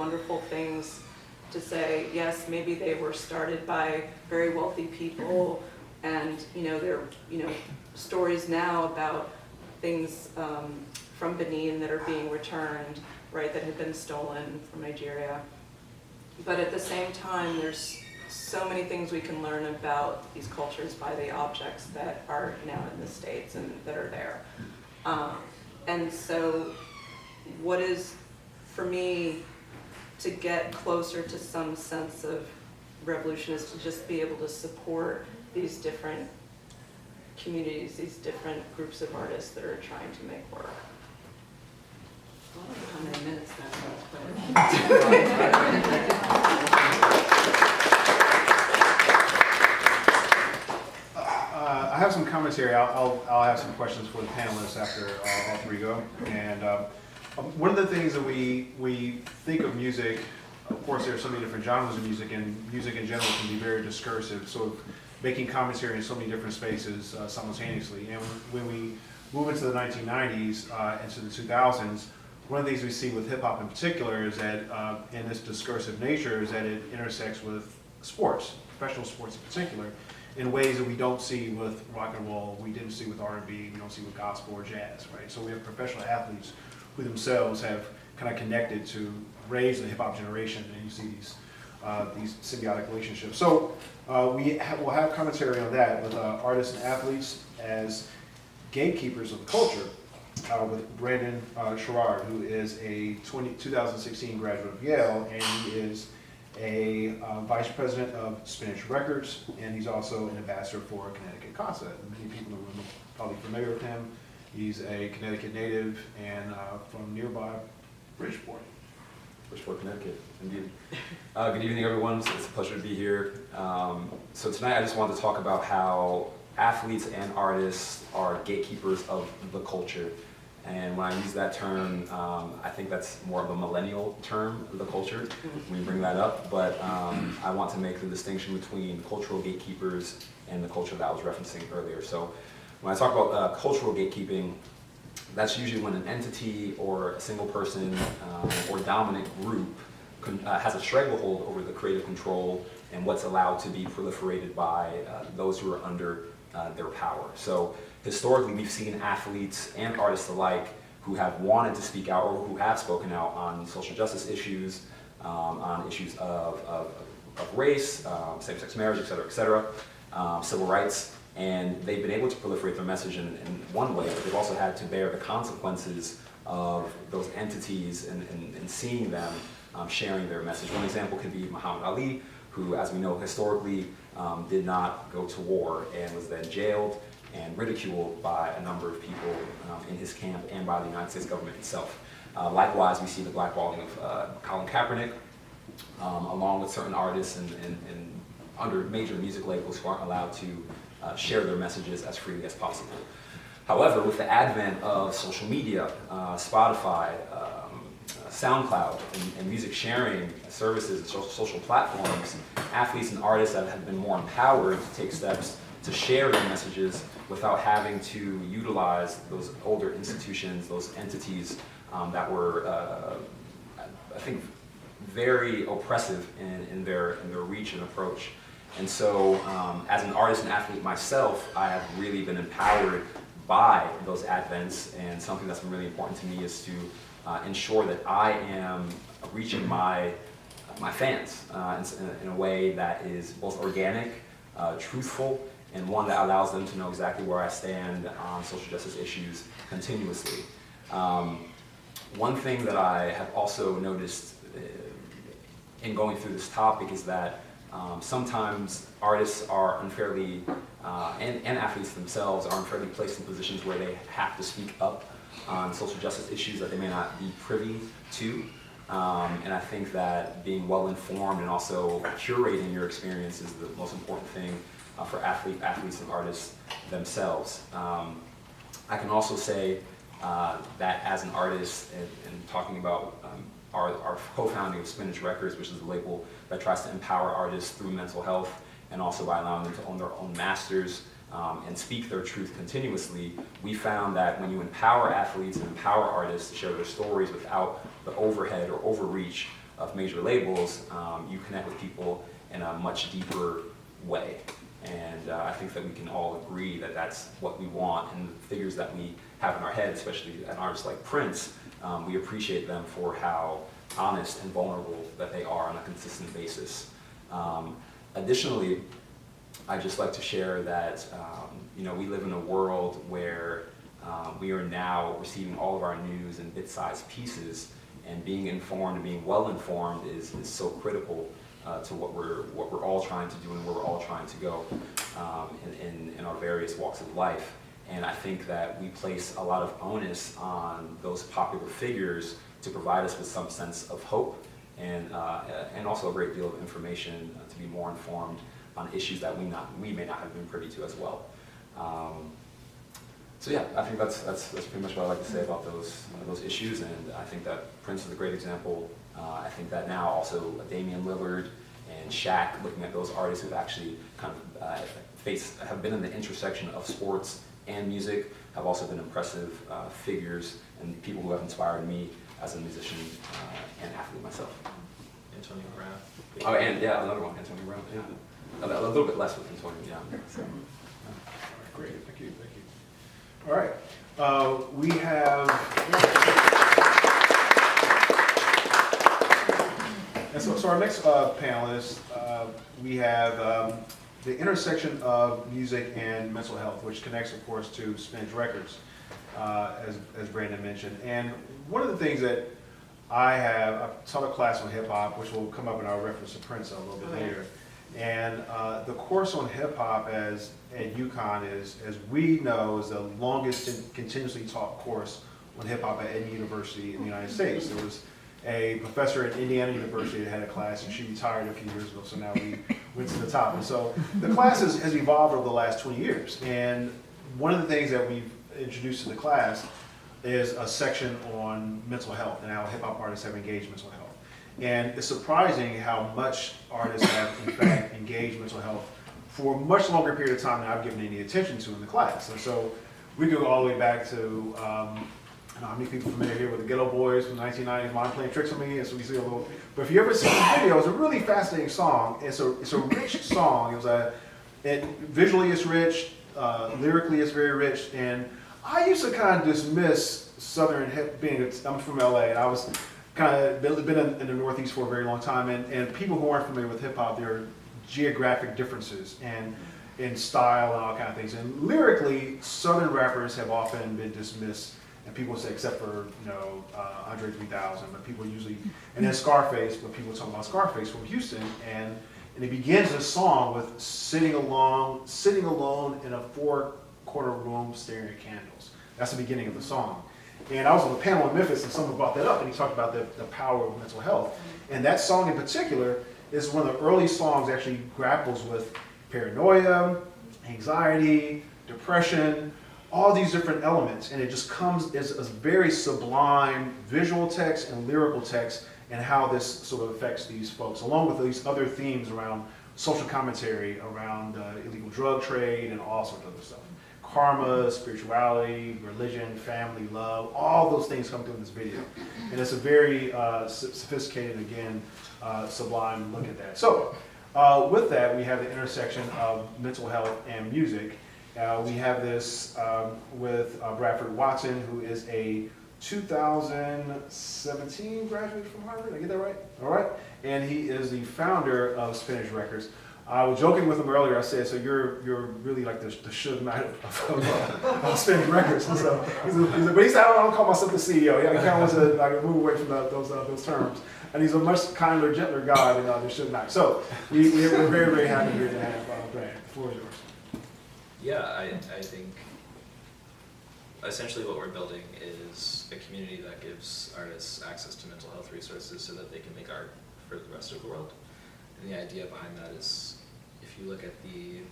wonderful things to say. Yes, maybe they were started by very wealthy people, and there are stories now about things from Benin that are being returned, right, that have been stolen from Nigeria. But at the same time, there's so many things we can learn about these cultures by the objects that are now in the States and that are there. And so what is, for me, to get closer to some sense of revolution is to just be able to support these different communities, these different groups of artists that are trying to make work. I don't know how many minutes that's I have some commentary. I'll have some questions for the panelists after all three go. And one of the things that we think of music, of course, there are so many different genres of music, and music in general can be very discursive. So making commentary in so many different spaces simultaneously. And when we move into the 1990s, into the 2000s, one of the things we see with hip hop in particular is that in this discursive nature is that it intersects with sports, professional sports in particular, in ways that we don't see with rock and roll, we didn't see with R&B, we don't see with gospel or jazz, right? So we have professional athletes who themselves have kind of connected to raise the hip hop generation, and you see these symbiotic relationships. So we'll have commentary on that with artists and athletes as gatekeepers of the culture, with Brandon Sherrod, who is a 2016 graduate of Yale, and he is a vice president of Spinach Records, and he's also an ambassador for Connecticut Casa. Many people in the room are probably familiar with him. He's a Connecticut native and from nearby Bridgeport. Bridgeport, Connecticut, indeed. Good evening, everyone. It's a pleasure to be here. So tonight I just wanted to talk about how athletes and artists are gatekeepers of the culture. And when I use that term, I think that's more of a millennial term, the culture, when you bring that up. But I want to make the distinction between cultural gatekeepers and the culture that I was referencing earlier. So when I talk about cultural gatekeeping, that's usually when an entity or a single person or dominant group has a stranglehold over the creative control and what's allowed to be proliferated by those who are under their power. So historically, we've seen athletes and artists alike who have wanted to speak out or who have spoken out on social justice issues, on issues of race, same-sex marriage, et cetera, civil rights, and they've been able to proliferate their message in one way, but they've also had to bear the consequences of those entities and seeing them sharing their message. One example could be Muhammad Ali, who, as we know historically, did not go to war and was then jailed and ridiculed by a number of people in his camp and by the United States government itself. Likewise, we see the blackballing of Colin Kaepernick, along with certain artists and under major music labels who aren't allowed to share their messages as freely as possible. However, with the advent of social media, Spotify, SoundCloud, and music sharing services and social platforms, athletes and artists have been more empowered to take steps to share their messages without having to utilize those older institutions, those entities that were, I think, very oppressive in their reach and approach. And so, as an artist and athlete myself, I have really been empowered by those advents, and something that's been really important to me is to ensure that I am reaching my fans in a way that is both organic, truthful, and one that allows them to know exactly where I stand on social justice issues continuously. One thing that I have also noticed in going through this topic is that sometimes artists are unfairly, and athletes themselves are unfairly placed in positions where they have to speak up on social justice issues that they may not be privy to. And I think that being well informed and also curating your experience is the most important thing for athletes and artists themselves. I can also say that as an artist, and talking about our co-founding of Spinach Records, which is a label that tries to empower artists through mental health and also by allowing them to own their own masters and speak their truth continuously, we found that when you empower athletes and empower artists to share their stories without the overhead or overreach of major labels, you connect with people in a much deeper way. And I think that we can all agree that that's what we want, and the figures that we have in our head, especially an artist like Prince, we appreciate them for how honest and vulnerable that they are on a consistent basis. Additionally, I'd just like to share that we live in a world where we are now receiving all of our news in bit-sized pieces, and being informed and being well informed is so critical to what we're all trying to do and where we're all trying to go in our various walks of life. And I think that we place a lot of onus on those popular figures to provide us with some sense of hope and also a great deal of information to be more informed on issues that we may not have been privy to as well. So yeah, I think that's pretty much what I like to say about those issues, and I think that Prince is a great example. I think that now also Damian Lillard and Shaq, looking at those artists who've actually kind of have been in the intersection of sports and music, have also been impressive figures and people who have inspired me as a musician and athlete myself. Antonio Brown. Oh, and yeah, another one, Antonio Brown. Yeah, a little bit less with Antonio. Yeah. So, Great, thank you. All right, we have, and so our next panelist, we have the intersection of music and mental health, which connects, of course, to Spinach Records, as Brandon mentioned. And one of the things that I've taught a class on hip hop, which will come up in our reference to Prince a little bit later. And the course on hip hop at UConn is, as we know, is the longest continuously taught course on hip hop at any university in the United States. There was a professor at Indiana University that had a class, and she retired a few years ago, so now we went to the top. And so the class has evolved over the last 20 years. And one of the things that we've introduced to the class is a section on mental health and how hip hop artists have engaged mental health. And it's surprising how much artists have, in fact, engaged mental health for a much longer period of time than I've given any attention to in the class. And so we go all the way back to, I don't know how many people familiar here with the Ghetto Boys from the 1990s, Mind Playing Tricks on Me, and so we see a little, but if you ever see the video, it's a really fascinating song. It's a rich song. Visually it's rich, lyrically it's very rich, and I used to kind of dismiss Southern hip, I'm from LA, and I was kind of been in the Northeast for a very long time, and people who aren't familiar with hip hop, there are geographic differences and in style and all kind of things. And lyrically, Southern rappers have often been dismissed, and people say, except for Andre 3000, but people usually, and then Scarface, but people talk about Scarface from Houston, and it begins the song with sitting alone in a 4-corner room staring at candles. That's the beginning of the song. And I was on a panel in Memphis, and someone brought that up, and he talked about the power of mental health. And that song in particular is one of the early songs that actually grapples with paranoia, anxiety, depression, all these different elements. And it just comes as a very sublime visual text and lyrical text, and how this sort of affects these folks, along with these other themes around social commentary, around illegal drug trade, and all sorts of other stuff. Karma, spirituality, religion, family, love, all those things come through in this video. And it's a very sophisticated, again, sublime look at that. So with that, we have the intersection of mental health and music. We have this with Bradford Watson, who is a 2017 graduate from Harvard. Did I get that right? All right. And he is the founder of Spinach Records. I was joking with him earlier. I said, "So you're really like the Suge Knight of Spinach Records." And so but he said, "I don't call myself the CEO." Yeah, he kind of wants to like move away from those terms. And he's a much kinder, gentler guy than the Suge Knight. So we're very, very happy here to have Brandon. The floor is yours. Yeah, I think essentially what we're building is a community that gives artists access to mental health resources so that they can make art for the rest of the world. And the idea behind that is, if you look at the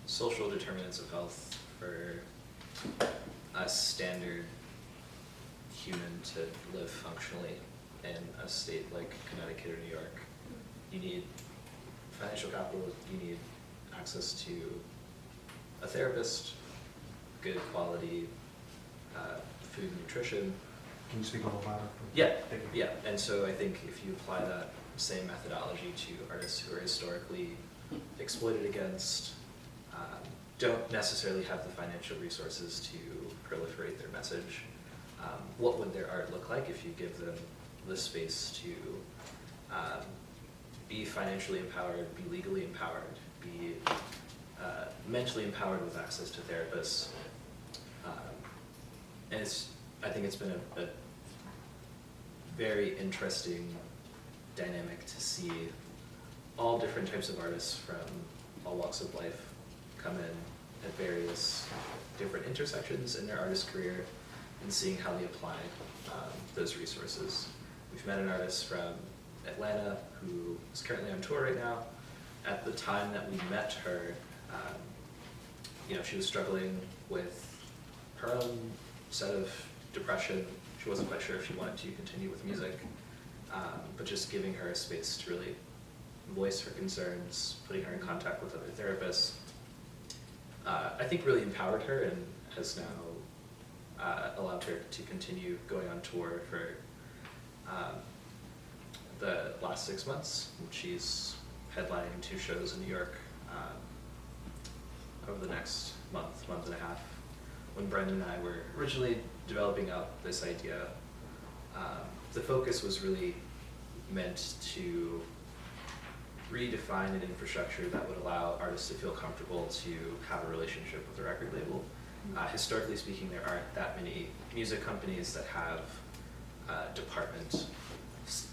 social determinants of health for a standard human to live functionally in a state like Connecticut or New York, you need financial capital, you need access to a therapist, good quality food and nutrition, Can you speak a little louder? Yeah, Thank you. yeah, and so I think if you apply that same methodology to artists who are historically exploited against, don't necessarily have the financial resources to proliferate their message, what would their art look like if you give them the space to be financially empowered, be legally empowered, be mentally empowered with access to therapists? And I think it's been a very interesting dynamic to see all different types of artists from all walks of life come in at various different intersections in their artist career and seeing how they apply those resources. We've met an artist from Atlanta who is currently on tour right now. At the time that we met her, she was struggling with her own set of depression. She wasn't quite sure if she wanted to continue with music, but just giving her a space to really voice her concerns, putting her in contact with other therapists, I think really empowered her and has now allowed her to continue going on tour for the last 6 months. She's headlining 2 shows in New York over the next month and a half. When Brandon and I were originally developing out this idea, the focus was really meant to redefine an infrastructure that would allow artists to feel comfortable to have a relationship with a record label. Historically speaking, there aren't that many music companies that have a department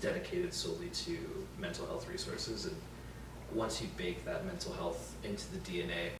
dedicated solely to mental health resources, and once you bake that mental health into the DNA